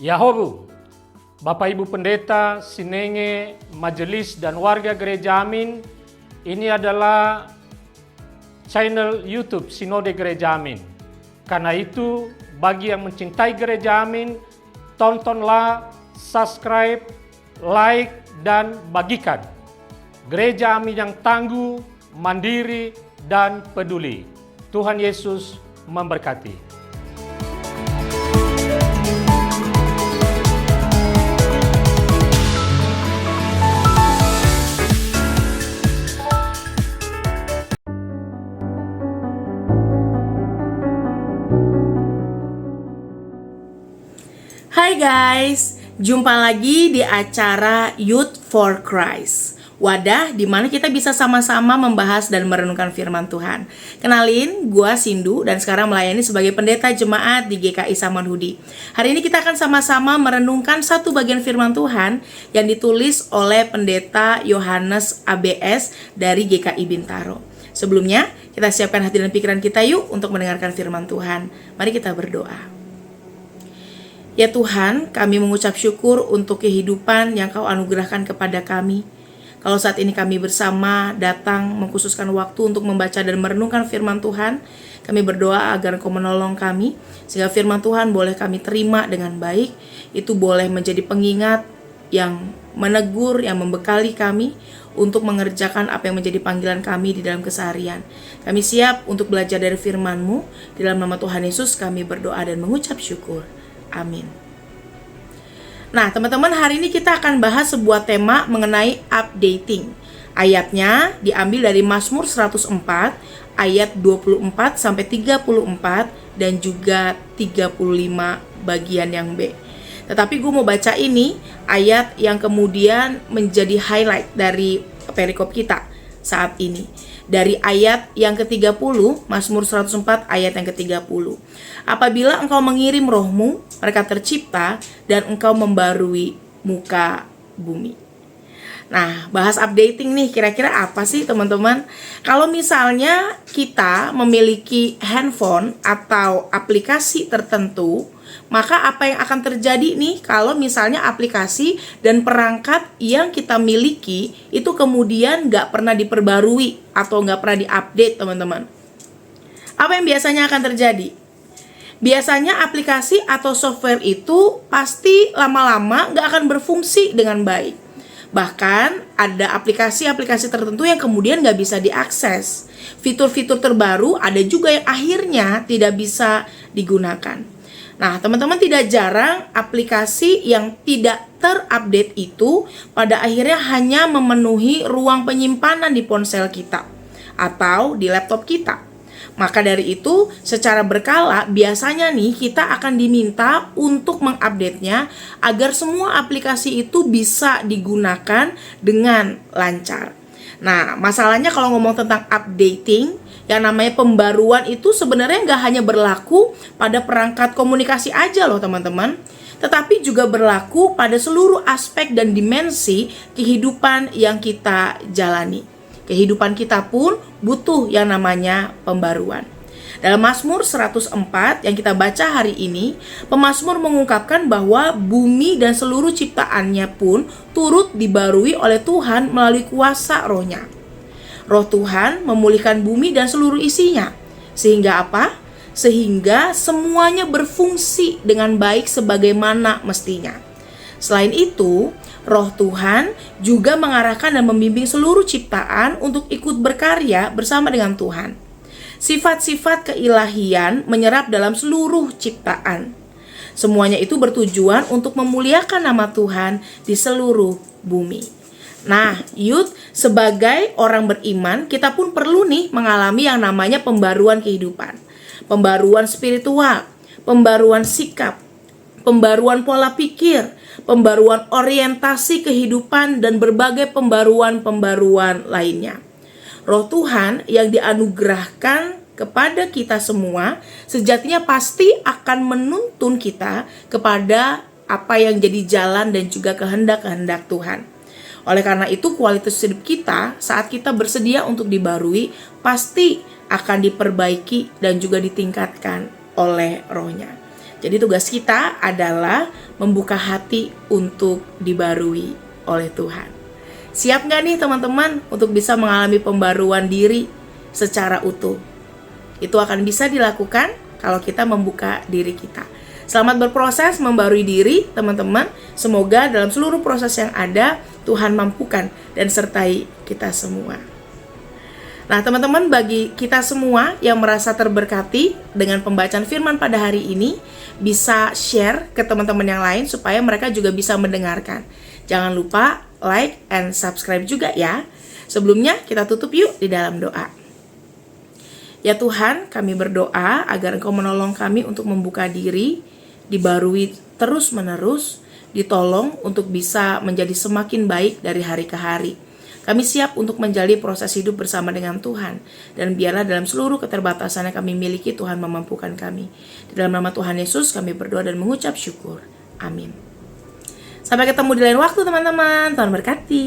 Yahobu, Bapak Ibu Pendeta, Sinenge, Majelis dan warga Gereja Amin, ini adalah channel YouTube Sinode Gereja Amin. Karena itu, bagi yang mencintai Gereja Amin, tontonlah, subscribe, like, dan bagikan. Gereja Amin yang tangguh, mandiri, dan peduli. Tuhan Yesus memberkati. Hai guys, jumpa lagi di acara Youth for Christ. Wadah di mana kita bisa sama-sama membahas dan merenungkan firman Tuhan. Kenalin, gua Sindu dan sekarang melayani sebagai pendeta jemaat di GKI Samanhudi. Hari ini kita akan sama-sama merenungkan satu bagian firman Tuhan yang ditulis oleh pendeta Yohanes ABS dari GKI Bintaro. Sebelumnya, kita siapkan hati dan pikiran kita yuk untuk mendengarkan firman Tuhan. Mari kita berdoa. Ya Tuhan, kami mengucap syukur untuk kehidupan yang Kau anugerahkan kepada kami. Kalau saat ini kami bersama datang mengkhususkan waktu untuk membaca dan merenungkan firman Tuhan, kami berdoa agar Engkau menolong kami, sehingga firman Tuhan boleh kami terima dengan baik. Itu boleh menjadi pengingat yang menegur, yang membekali kami untuk mengerjakan apa yang menjadi panggilan kami di dalam keseharian. Kami siap untuk belajar dari firman-Mu. Di dalam nama Tuhan Yesus kami berdoa dan mengucap syukur. Amin. Nah, teman-teman, hari ini kita akan bahas sebuah tema mengenai updating. Ayatnya diambil dari Mazmur 104 ayat 24 sampai 34 dan juga 35 bagian yang B. Tetapi gue mau baca ini ayat yang kemudian menjadi highlight dari perikop kita saat ini. Dari ayat yang ke-30, Mazmur 104 ayat yang ke-30. Apabila engkau mengirim rohmu, mereka tercipta, dan engkau membarui muka bumi. Nah, bahas updating nih, kira-kira apa sih teman-teman? Kalau misalnya kita memiliki handphone atau aplikasi tertentu, maka apa yang akan terjadi nih kalau misalnya aplikasi dan perangkat yang kita miliki itu kemudian nggak pernah diperbarui atau nggak pernah diupdate, teman-teman? Apa yang biasanya akan terjadi? Biasanya aplikasi atau software itu pasti lama-lama nggak akan berfungsi dengan baik. Bahkan ada aplikasi-aplikasi tertentu yang kemudian nggak bisa diakses. Fitur-fitur terbaru ada juga yang akhirnya tidak bisa digunakan. Nah, teman-teman, tidak jarang aplikasi yang tidak terupdate itu pada akhirnya hanya memenuhi ruang penyimpanan di ponsel kita atau di laptop kita. Maka dari itu, secara berkala biasanya nih kita akan diminta untuk mengupdate-nya agar semua aplikasi itu bisa digunakan dengan lancar. Nah, masalahnya kalau ngomong tentang updating, yang namanya pembaruan itu sebenarnya nggak hanya berlaku pada perangkat komunikasi aja loh teman-teman, tetapi juga berlaku pada seluruh aspek dan dimensi kehidupan yang kita jalani. Kehidupan kita pun butuh yang namanya pembaruan. Dalam Mazmur 104 yang kita baca hari ini, pemazmur mengungkapkan bahwa bumi dan seluruh ciptaannya pun turut dibarui oleh Tuhan melalui kuasa Roh-Nya. Roh Tuhan memulihkan bumi dan seluruh isinya. Sehingga apa? Sehingga semuanya berfungsi dengan baik sebagaimana mestinya. Selain itu, Roh Tuhan juga mengarahkan dan membimbing seluruh ciptaan untuk ikut berkarya bersama dengan Tuhan. Sifat-sifat keilahian menyerap dalam seluruh ciptaan. Semuanya itu bertujuan untuk memuliakan nama Tuhan di seluruh bumi. Nah, youth, sebagai orang beriman, kita pun perlu nih mengalami yang namanya pembaruan kehidupan. Pembaruan spiritual, pembaruan sikap, pembaruan pola pikir, pembaruan orientasi kehidupan, dan berbagai pembaruan-pembaruan lainnya. Roh Tuhan yang dianugerahkan kepada kita semua sejatinya pasti akan menuntun kita kepada apa yang jadi jalan dan juga kehendak-kehendak Tuhan. Oleh karena itu, kualitas hidup kita saat kita bersedia untuk dibarui pasti akan diperbaiki dan juga ditingkatkan oleh Roh-Nya. Jadi tugas kita adalah membuka hati untuk dibarui oleh Tuhan. Siap gak nih teman-teman untuk bisa mengalami pembaruan diri secara utuh? Itu akan bisa dilakukan kalau kita membuka diri kita. Selamat berproses membarui diri teman-teman. Semoga dalam seluruh proses yang ada, Tuhan mampukan dan sertai kita semua. Nah teman-teman, bagi kita semua yang merasa terberkati dengan pembacaan firman pada hari ini, bisa share ke teman-teman yang lain supaya mereka juga bisa mendengarkan. Jangan lupa like and subscribe juga ya. Sebelumnya kita tutup yuk di dalam doa. Ya Tuhan, kami berdoa agar Engkau menolong kami untuk membuka diri, dibarui terus-menerus, ditolong untuk bisa menjadi semakin baik dari hari ke hari. Kami siap untuk menjalani proses hidup bersama dengan Tuhan. Dan biarlah dalam seluruh keterbatasan yang kami miliki, Tuhan memampukan kami. Di dalam nama Tuhan Yesus kami berdoa dan mengucap syukur. Amin. Sampai ketemu di lain waktu teman-teman. Tuhan berkati.